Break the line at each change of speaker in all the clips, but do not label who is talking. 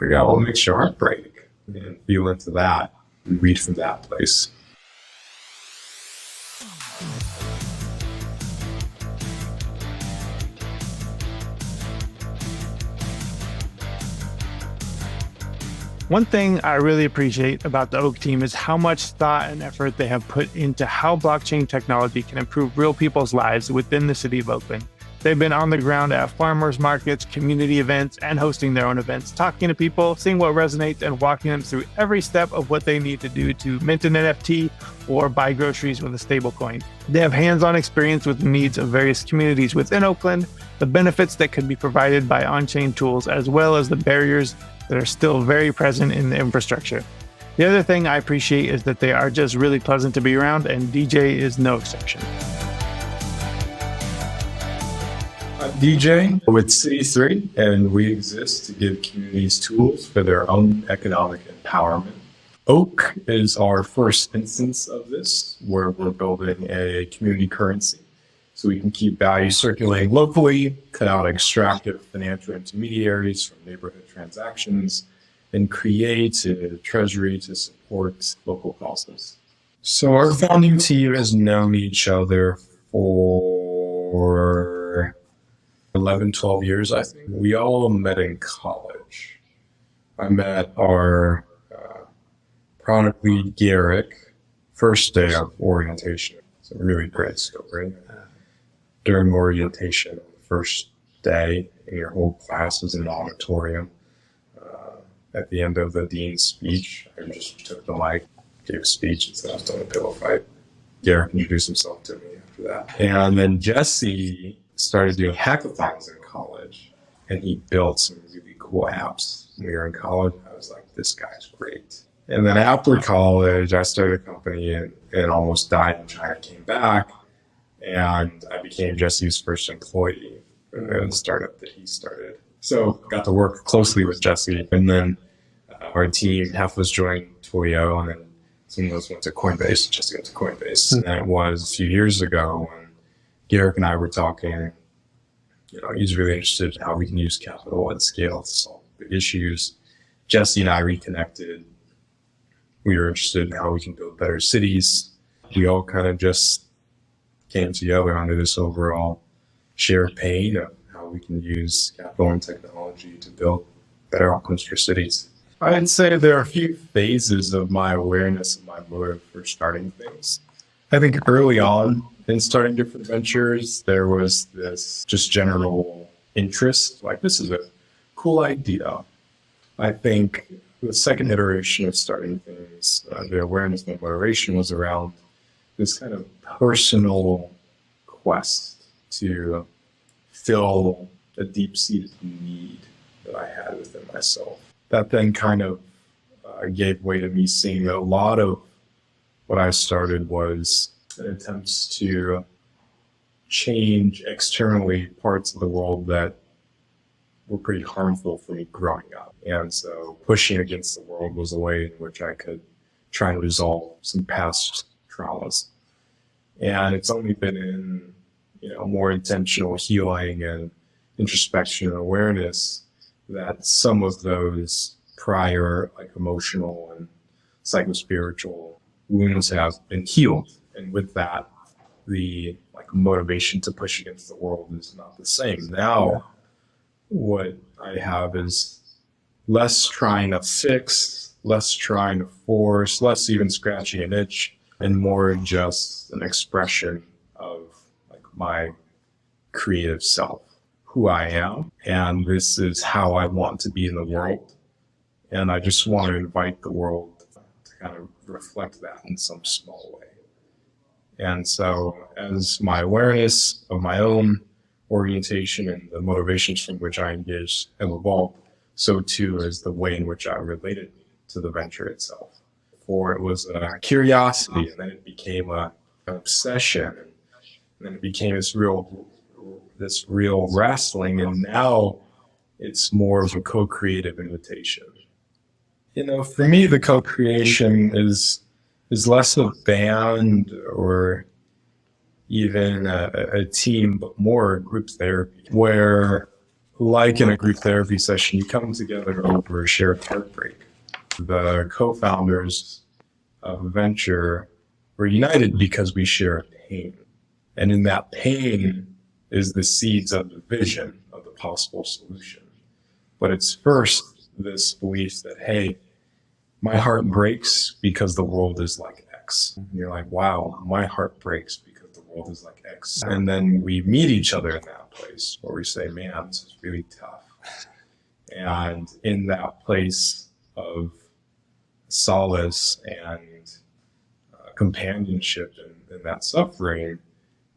But yeah, what makes your heart break? And feel into that and read from that place.
One thing I really appreciate about the Oak team is how much thought and effort they have put into how blockchain technology can improve real people's lives within the city of Oakland. They've been on the ground at farmers markets, community events, and hosting their own events, talking to people, seeing what resonates, and walking them through every step of what they need to do to mint an NFT or buy groceries with a stablecoin. They have hands-on experience with the needs of various communities within Oakland, the benefits that could be provided by on-chain tools, as well as the barriers that are still very present in the infrastructure. The other thing I appreciate is that they are just really pleasant to be around, and DJ is no exception.
I'm DJ with city3, and we exist to give communities tools for their own economic empowerment. Oak is our first instance of this, where we're building a community currency so we can keep value circulating locally, cut out extractive financial intermediaries from neighborhood transactions, and create a treasury to support local causes. So our founding team has known each other for 11, 12 years, I think. We all met in college. I met our product lead, Garrick, first day of orientation. It's a really great story. During orientation, the first day, your whole class is in the auditorium. At the end of the dean's speech, I just took the mic, gave a speech, and said I was doing a pillow fight. Garrick introduced himself to me after that. And then Jesse started doing hackathons in college, and he built some really cool apps. When we were in college, I was like, this guy's great. And then after college, I started a company and almost died in China, came back. And I became Jesse's first employee in the startup that he started. So got to work closely with Jesse. And then our team, half was joined Toyo, and then some of us went to Coinbase. Jesse went to Coinbase. And it was a few years ago when Garrick and I were talking. He's really interested in how we can use capital at scale to solve big issues. Jesse and I reconnected. We were interested in how we can build better cities. We all kind of just came together under this overall shared pain of how we can use capital and technology to build better outcomes for cities. I'd say there are a few phases of my awareness and my motive for starting things. I think early on in starting different ventures, there was this just general interest, like this is a cool idea. I think the second iteration of starting things, the awareness and motivation was around this kind of personal quest to fill a deep-seated need that I had within myself. That then kind of gave way to me seeing that a lot of what I started was an attempt to change externally parts of the world that were pretty harmful for me growing up. And so pushing against the world was a way in which I could try and resolve some past traumas. And it's only been in, more intentional healing and introspection and awareness that some of those prior, emotional and psychospiritual wounds have been healed. And with that, the motivation to push against the world is not the same. Now, what I have is less trying to fix, less trying to force, less even scratching an itch, and more just an expression of my creative self, who I am, and this is how I want to be in the world. And I just want to invite the world to kind of reflect that in some small way. And so as my awareness of my own orientation and the motivations from which I engage have evolved, so too is the way in which I related to the venture itself. Before it was a curiosity, and then it became an obsession, and then it became this real wrestling, and now it's more of a co-creative invitation. For me, the co-creation is less a band or even a team, but more group therapy, where like in a group therapy session, you come together over a shared heartbreak. The co-founders of a venture were united because we share a pain. And in that pain is the seeds of the vision of the possible solution. But it's first this belief that, hey, my heart breaks because the world is like X. And you're like, wow, my heart breaks because the world is like X. And then we meet each other in that place where we say, man, this is really tough. And in that place of solace and companionship in that suffering,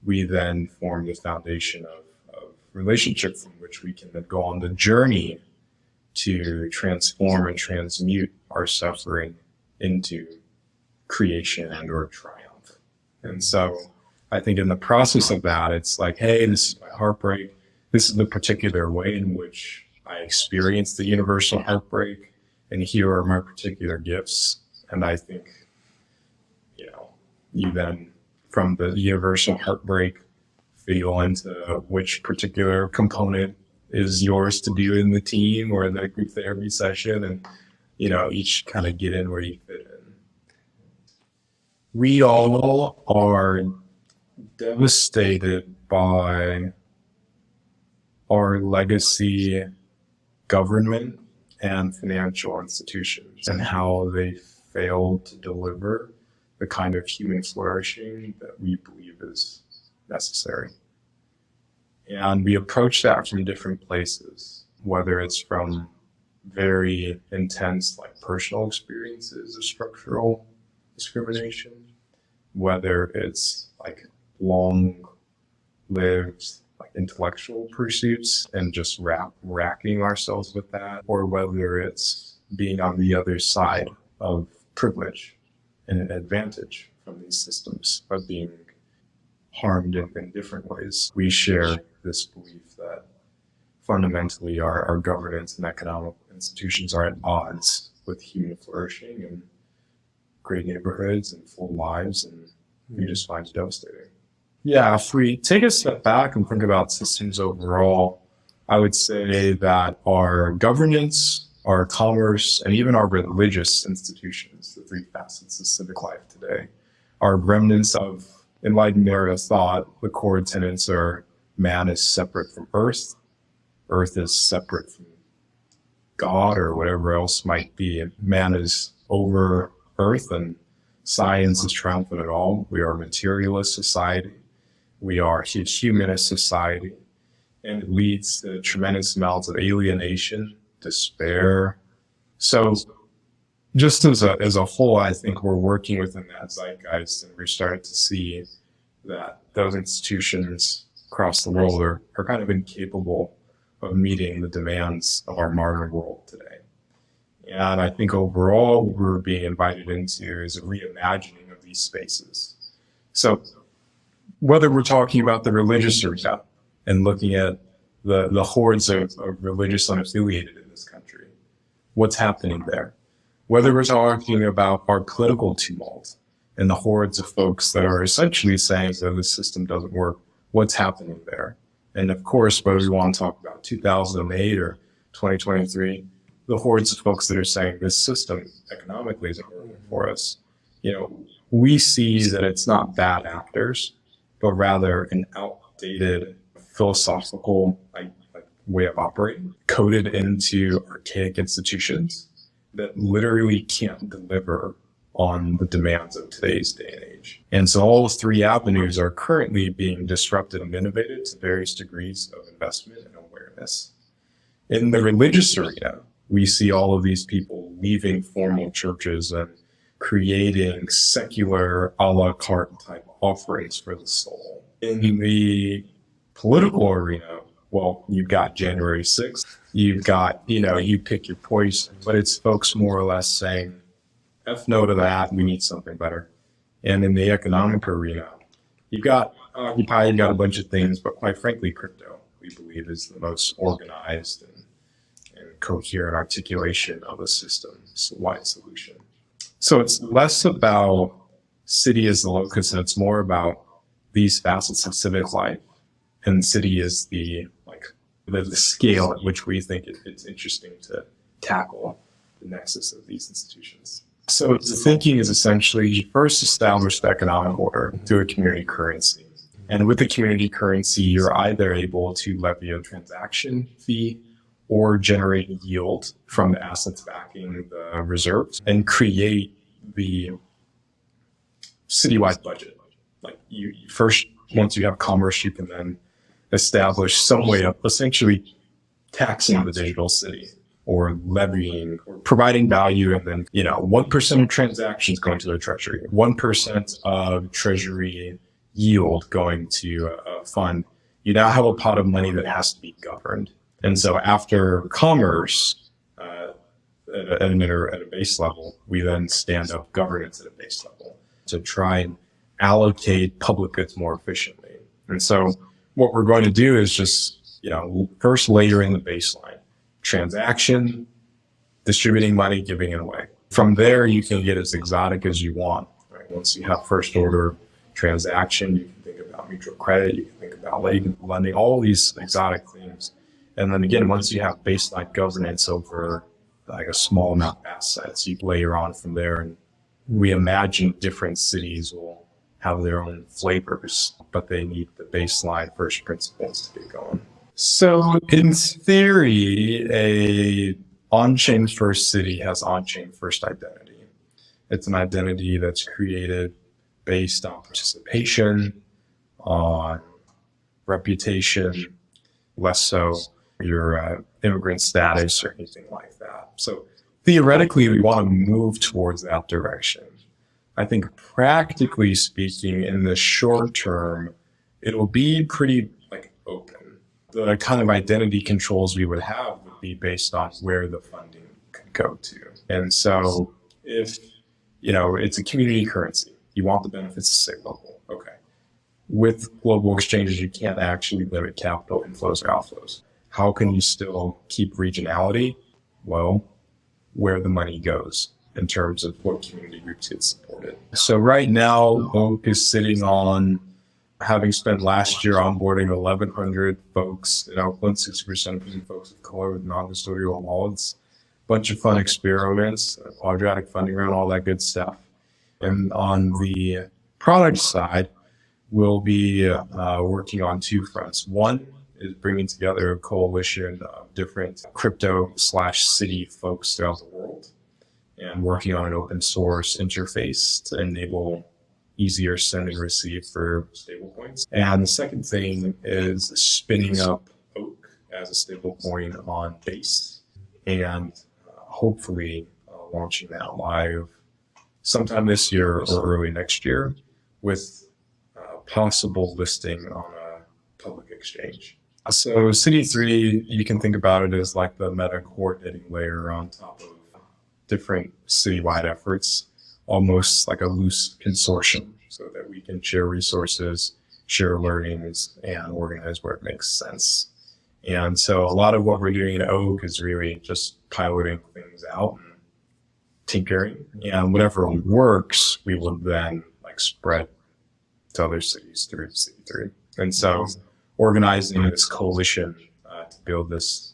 we then form the foundation of relationship from which we can then go on the journey to transform and transmute our suffering into creation and or triumph. And so I think in the process of that, it's like, hey, this is my heartbreak. This is the particular way in which I experience the universal heartbreak, and here are my particular gifts. And I think, you then, from the universal heartbreak, feel into which particular component is yours to do in the team or in the group therapy session, and each kind of get in where you fit in. We all are devastated by our legacy government and financial institutions and how they failed to deliver the kind of human flourishing that we believe is necessary. And we approach that from different places, whether it's from very intense, like personal experiences of structural discrimination, whether it's like long-lived like intellectual pursuits and just racking ourselves with that, or whether it's being on the other side of privilege and an advantage from these systems, but being harmed in different ways. We share this belief that fundamentally our governance and economic institutions are at odds with human flourishing and great neighborhoods and full lives, and we just find it devastating. Yeah, if we take a step back and think about systems overall, I would say that our governance, our commerce, and even our religious institutions, the three facets of civic life today, are remnants of enlightened era thought. The core tenets are man is separate from earth, earth is separate from God or whatever else might be, man is over earth, and science is triumphant at all. We are a materialist society. We are a humanist society, and it leads to tremendous amounts of alienation, despair. So just as a whole, I think we're working within that zeitgeist, and we're starting to see that those institutions across the world are kind of incapable of meeting the demands of our modern world today. And I think overall, what we're being invited into is a reimagining of these spaces. So whether we're talking about the religious arena and looking at the hordes of religious unaffiliated in this country, what's happening there? Whether we're talking about our political tumult and the hordes of folks that are essentially saying that the system doesn't work, what's happening there? And of course, whether we want to talk about 2008 or 2023, the hordes of folks that are saying this system economically isn't working for us, we see that it's not bad actors, but rather an outdated philosophical way of operating, coded into archaic institutions that literally can't deliver on the demands of today's day and age. And so all three avenues are currently being disrupted and innovated to various degrees of investment and awareness. In the religious arena, we see all of these people leaving formal churches and creating secular a la carte type offerings for the soul. In the political arena, well, you've got January 6th, you've got, you pick your poison, but it's folks more or less saying, F no to that, we need something better. And in the economic arena, you've got Occupy, you've got a bunch of things, but quite frankly, crypto, we believe, is the most organized and coherent articulation of a system-wide solution. So it's less about city as the locus, and it's more about these facets of civic life. And city is the the scale at which we think it's interesting to tackle the nexus of these institutions. So the thinking is essentially first establish the economic order through a community currency. And with the community currency, you're either able to levy a transaction fee or generate yield from the assets backing the reserves and create the citywide budget. Like you first, once you have commerce, you can then establish some way of essentially taxing the digital city or levying or providing value. And then, 1% of transactions going to the treasury, 1% of treasury yield going to a fund. You now have a pot of money that has to be governed. And so after commerce, at a base level, we then stand up governance at a base level to try and allocate public goods more efficiently. And so what we're going to do is just, first layer in the baseline. Transaction, distributing money, giving it away. From there, you can get as exotic as you want. Right? Once you have first order transaction, you can think about mutual credit, you can think about lending, all these exotic things. And then again, once you have baseline governance over like a small amount of assets, you layer on from there. And we imagine different cities will have their own flavors, but they need the baseline first principles to get going. So in theory, a on-chain first city has on-chain first identity. It's an identity that's created based on participation, on reputation, less so your immigrant status or anything like that. So theoretically, we want to move towards that direction. I think practically speaking, in the short term, it'll be pretty open. The kind of identity controls we would have would be based on where the funding could go to. And so if, it's a community currency, you want the benefits to stay local. Okay. With global exchanges, you can't actually limit capital inflows or outflows. How can you still keep regionality? Well, where the money goes in terms of what community groups get supported. So right now, Oak is sitting on, having spent last year onboarding 1,100 folks in Oakland, 60% of them folks of color with non-custodial wallets, bunch of fun experiments, quadratic funding round, all that good stuff. And on the product side, we'll be working on two fronts. One is bringing together a coalition of different crypto/city folks throughout the world and working on an open source interface to enable easier send and receive for stablecoins. And the second thing is spinning up Oak as a stablecoin on Base and hopefully launching that live sometime this year or early next year with possible listing on a public exchange. So city3, you can think about it as like the meta coordinating layer on top of different citywide efforts, almost like a loose consortium so that we can share resources, share learnings, and organize where it makes sense. And so a lot of what we're doing at Oak is really just piloting things out and tinkering. And whatever works, we will then spread to other cities through city3. And so organizing this coalition to build this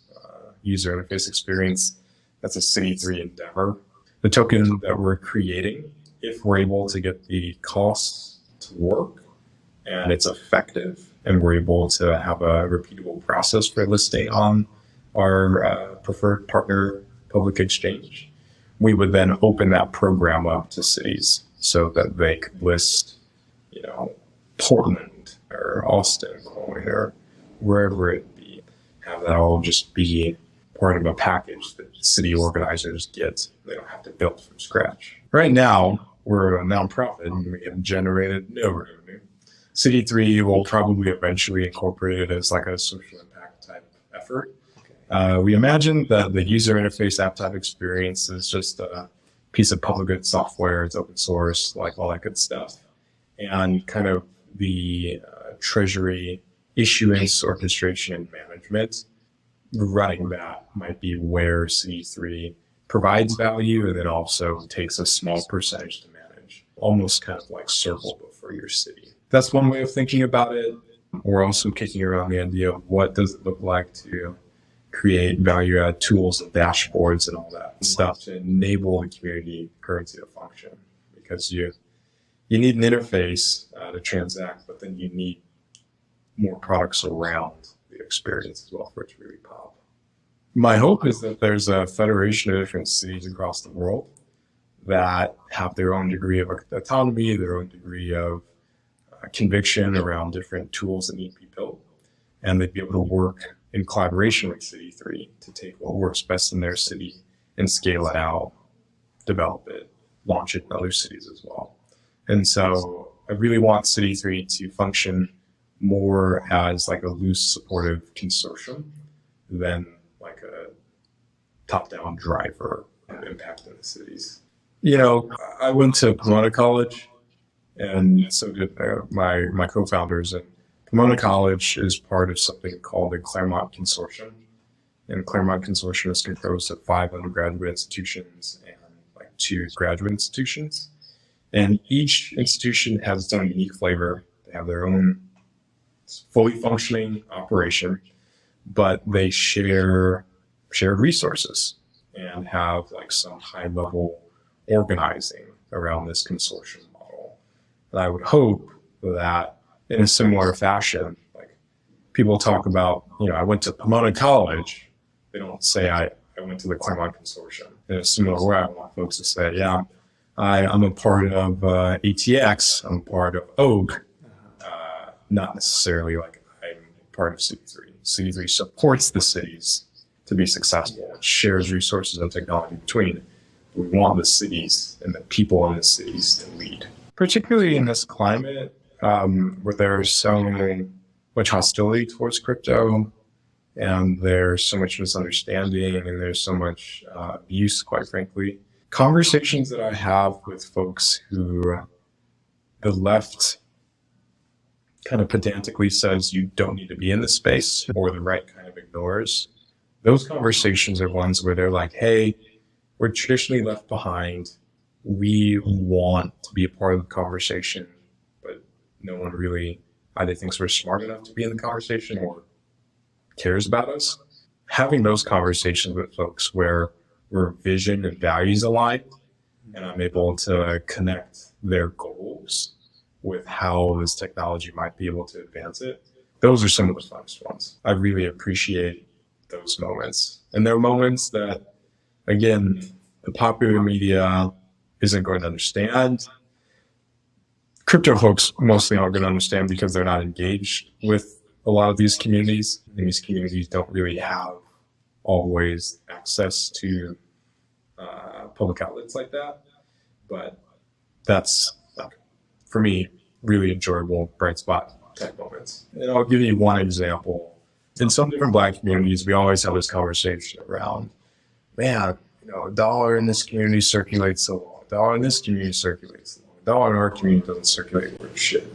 user interface experience, that's a city3 endeavor. The token that we're creating, if we're able to get the costs to work and it's effective and we're able to have a repeatable process for listing on our preferred partner public exchange, we would then open that program up to cities so that they could list, Portland or Austin or wherever it be, have that all just be part of a package that city organizers get. They don't have to build from scratch. Right now, we're a nonprofit and we have generated no revenue. City3 will probably eventually incorporate it as a social impact type effort. We imagine that the user interface app type experience is just a piece of public good software. It's open source, all that good stuff. And kind of the treasury issuance, orchestration, and management, running that might be where C3 provides value and then also takes a small percentage to manage, almost kind of like Circle but for your city. That's one way of thinking about it. We're also kicking around the idea of what does it look like to create value-add tools and dashboards and all that stuff to enable the community currency to function. Because you need an interface to transact, but then you need more products around the experience as well for it to really pop. My hope is that there's a federation of different cities across the world that have their own degree of autonomy, their own degree of conviction around different tools that need to be built, and they'd be able to work in collaboration with City3 to take what works best in their city and scale it out, develop it, launch it in other cities as well. And so I really want City3 to function more as like a loose supportive consortium than like a top-down driver of impact in the cities. You know, I went to Pomona College, and so did my co-founders. And Pomona College is part of something called the Claremont Consortium. And the Claremont Consortium is composed of 5 undergraduate institutions and like 2 graduate institutions. And each institution has its own unique flavor. They have their own fully functioning operation, but they share shared resources and have like some high level organizing around this consortium model. And I would hope that in a similar fashion, like people talk about, you know, I went to Pomona College. They don't say I went to the Claremont Consortium. In a similar way, I want folks to say, yeah, I'm a part of ATX, I'm a part of Oak, not necessarily like I'm part of City3. City3 supports the cities to be successful. It shares resources and technology between. We want the cities and the people in the cities to lead. Particularly in this climate where there's so much hostility towards crypto, and there's so much misunderstanding, and there's so much abuse, quite frankly. Conversations that I have with folks who the left kind of pedantically says you don't need to be in this space, or the right kind of ignores, those conversations are ones where they're like, hey, we're traditionally left behind. We want to be a part of the conversation, but no one really either thinks we're smart enough to be in the conversation or cares about us. Having those conversations with folks where we're vision and values aligned, and I'm able to connect their goals with how this technology might be able to advance it, those are some of the funnest ones. I really appreciate those moments. And they're moments that, again, the popular media isn't going to understand. Crypto folks mostly aren't going to understand because they're not engaged with a lot of these communities. And these communities don't really have always access to public outlets like that. But that's, for me, really enjoyable bright spot type moments. And I'll give you one example. In some different Black communities, we always have this conversation around, man, you know, a dollar in this community circulates so long. A dollar in this community circulates so long. A dollar in our community doesn't circulate worth shit.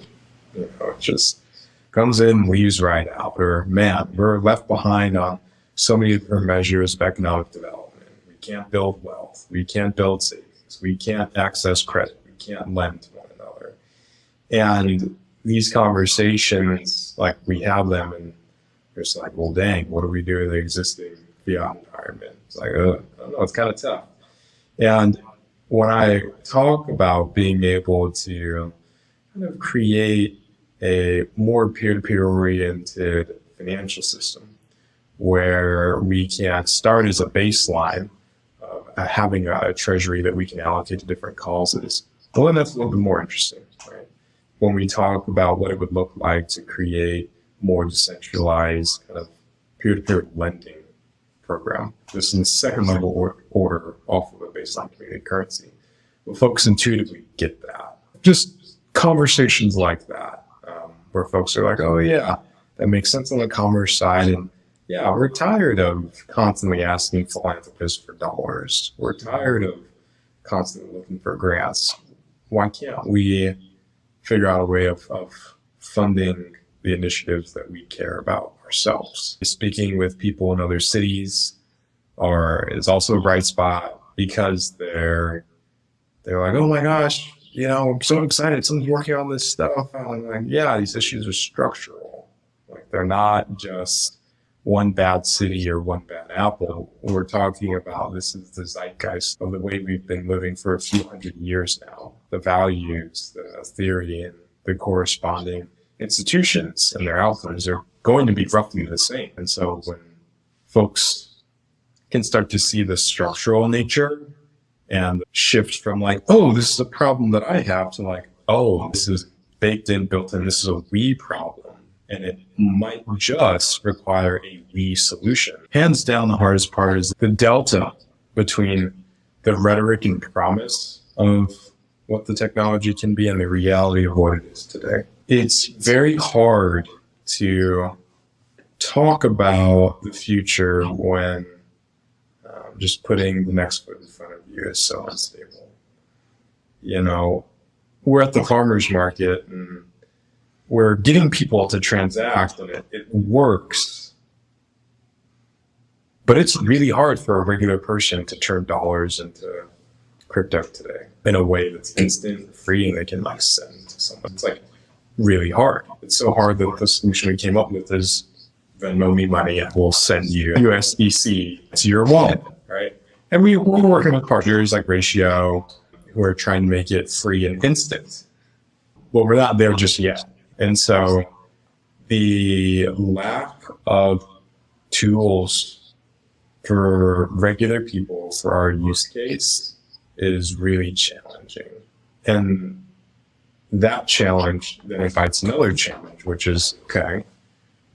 You know, it just comes in, leaves right out. Or, man, we're left behind on so many different measures of economic development. We can't build wealth. We can't build savings. We can't access credit. We can't lend to one another. And these conversations, like we have them, and it's like, well, dang, what do we do with the existing fiat environment? It's like, I don't know, it's kind of tough. And when I talk about being able to kind of create a more peer-to-peer oriented financial system where we can start as a baseline of having a treasury that we can allocate to different causes, well, then that's a little bit more interesting, right? When we talk about what it would look like to create more decentralized kind of peer-to-peer lending program. This is the second level order off of a baseline community currency. But folks intuitively get that. Just conversations like that, where folks are like, oh yeah, that makes sense on the commerce side. And yeah, we're tired of constantly asking philanthropists for dollars. We're tired of constantly looking for grants. Why can't we figure out a way of funding the initiatives that we care about ourselves? Speaking with people in other cities is also a bright spot because they're like, oh my gosh, you know, I'm so excited. Someone's working on this stuff. And I'm like, yeah, these issues are structural. They're not just one bad city or one bad apple. We're talking about this is the zeitgeist of the way we've been living for a few hundred years now. The values, the theory, and the corresponding institutions and their outcomes are going to be roughly the same. And so when folks can start to see the structural nature and shift from like, oh, this is a problem that I have, to like, oh, this is baked in, built in, this is a we problem. And it might just require a we solution. Hands down, the hardest part is the delta between the rhetoric and promise of what the technology can be and the reality of what it is today. It's very hard to talk about the future when just putting the next foot in front of you is so unstable. You know, we're at the farmer's market and we're getting people to transact, and it works. But it's really hard for a regular person to turn dollars into crypto today in a way that's instant, free, and they can like send to someone. It's like really hard. It's so hard that the solution we came up with is Venmo me money and we'll send you USDC to your wallet, right? And we're working with partners like Ratio who are trying to make it free and instant. Well, we're not there just yet. And so the lack of tools for regular people for our use case is really challenging. And that challenge then invites another challenge, which is, okay,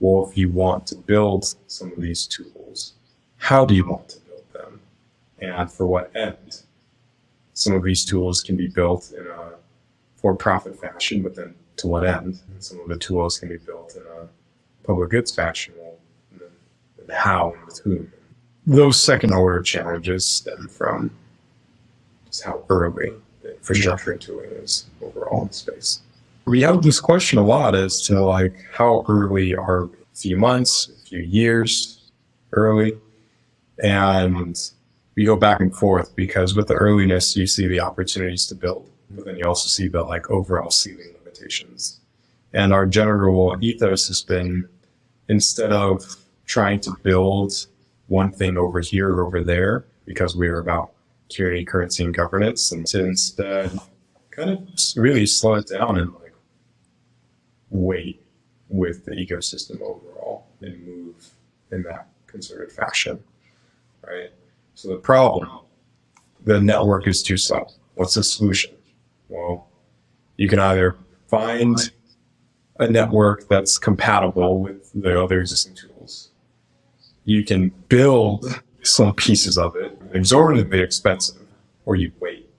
well, if you want to build some of these tools, how do you want to build them? And for what end? Some of these tools can be built in a for-profit fashion, but then to what end? And some of the tools can be built in a public goods fashion, and how and with whom. Those second-order challenges stem from just how early the infrastructure and tooling is overall in the space. We have this question a lot as to like, how early are we? A few months, a few years early? And we go back and forth because with the earliness, you see the opportunities to build, but then you also see the like overall ceiling limitations. And our general ethos has been, instead of trying to build one thing over here or over there, because we are about security, currency, and governance, and to instead kind of really slow it down and like wait with the ecosystem overall and move in that concerted fashion, right? So the problem, the network is too slow. What's the solution? Well, you can either find a network that's compatible with the other existing tools. You can build some pieces of it, exorbitantly expensive, or you wait.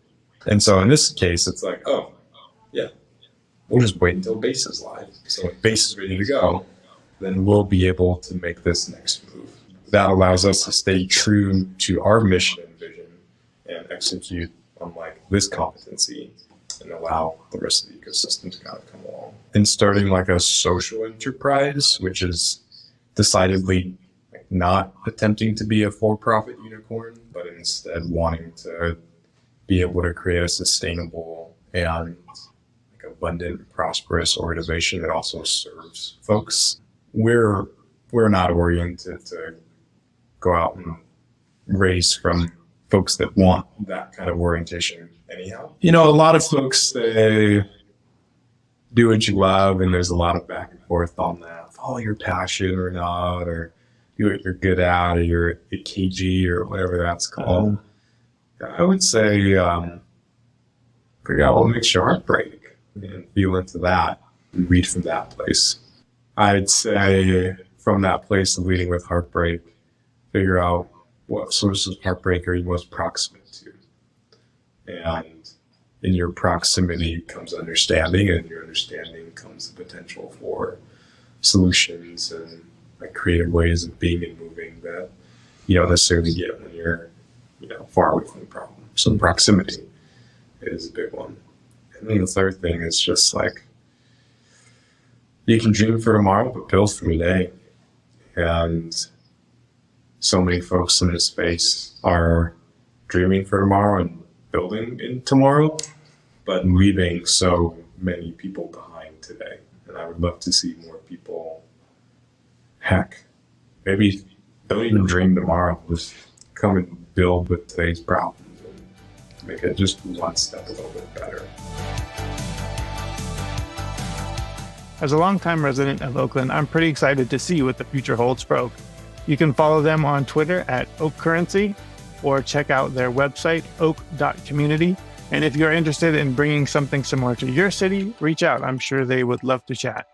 And so in this case, it's like, oh, yeah, we'll just wait until base is live. So when base is ready to go, then we'll be able to make this next move. That allows us to stay true to our mission and vision and execute on like this competency and allow the rest of the ecosystem to kind of come along. And starting like a social enterprise, which is decidedly not attempting to be a for-profit unicorn, but instead wanting to be able to create a sustainable and like abundant, prosperous organization that also serves folks. We're not oriented to go out and raise from folks that want that kind of orientation anyhow. You know, a lot of folks, they do what you love, and there's a lot of back and forth on that. Follow your passion or not, or do what you're good at, or you're a KG or whatever that's called. I would say figure out what makes your heart break and feel into that and read from that place. I'd say from that place of leading with heartbreak, figure out what sources of heartbreak are you most proximate to. And in your proximity comes understanding, and in your understanding comes the potential for solutions and like creative ways of being and moving that you don't necessarily get when you're, you know, far away from the problem. So proximity is a big one. And then the third thing is just like, you can dream for tomorrow, but build for today. And so many folks in this space are dreaming for tomorrow and building in tomorrow, but leaving so many people behind today. And I would love to see more people heck, maybe don't even dream tomorrow. Just come and build with today's problems. Make it just one step a little bit better.
As a longtime resident of Oakland, I'm pretty excited to see what the future holds for Oak. You can follow them on Twitter at @OakCurrency or check out their website, oak.community. And if you're interested in bringing something similar to your city, reach out. I'm sure they would love to chat.